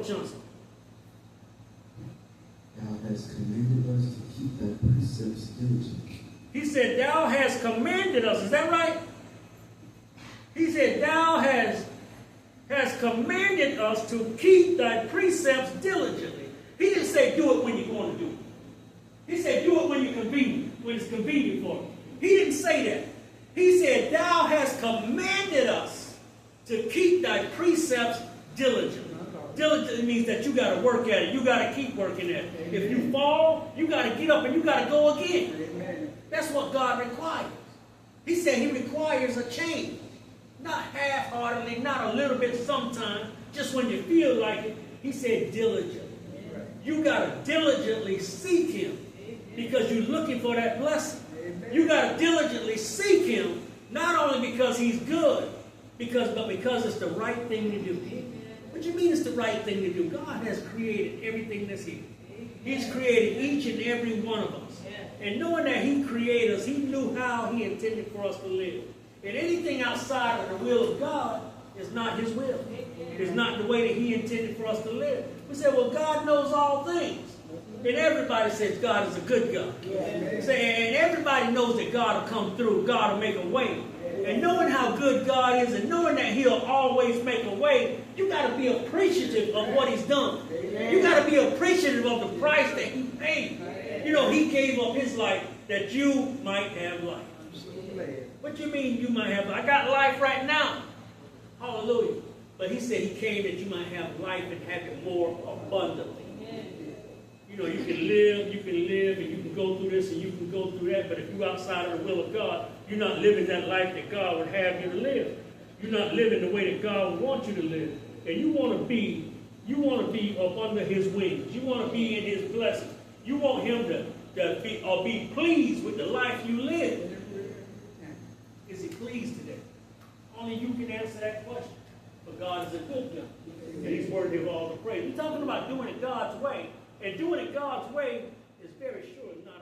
Johnson. Thou hast commanded us to keep thy precepts diligently. He said, thou hast commanded us. Is that right? He said, thou has commanded us to keep thy precepts diligently. He didn't say do it when you're going to do it. He said do it when it's convenient for you. He didn't say that. He said, thou hast commanded us to keep thy precepts diligently. Diligently means that you got to work at it. You got to keep working at it. Amen. If you fall, you got to get up and you got to go again. Amen. That's what God requires. He said he requires a change. Not half-heartedly, not a little bit sometimes, just when you feel like it. He said diligently. Amen. You got to diligently seek him because you're looking for that blessing. Amen. You got to diligently seek him, not only because he's good, but because it's the right thing to do. What do you mean it's the right thing to do? God has created everything that's here. He's created each and every one of us. And knowing that he created us, he knew how he intended for us to live. And anything outside of the will of God is not his will. It's not the way that he intended for us to live. We say, well, God knows all things. And everybody says God is a good God. And everybody knows that God will come through. God will make a way. And knowing how good God is and knowing that he'll always make a way, you got to be appreciative of what he's done. You got to be appreciative of the price that he paid. You know, he gave up his life that you might have life. What do you mean you might have life? I got life right now. Hallelujah. But he said he came that you might have life and have it more abundantly. You know, you can live, and you can go through this and you can go through that, but if you're outside of the will of God, you're not living that life that God would have you to live. You're not living the way that God would want you to live. And you want to be up under his wings. You want to be in his blessing. You want him to be pleased with the life you live. Is he pleased today? Only you can answer that question. But God is a good God. And he's worthy of all the praise. We're talking about doing it God's way. And doing it God's way is very sure not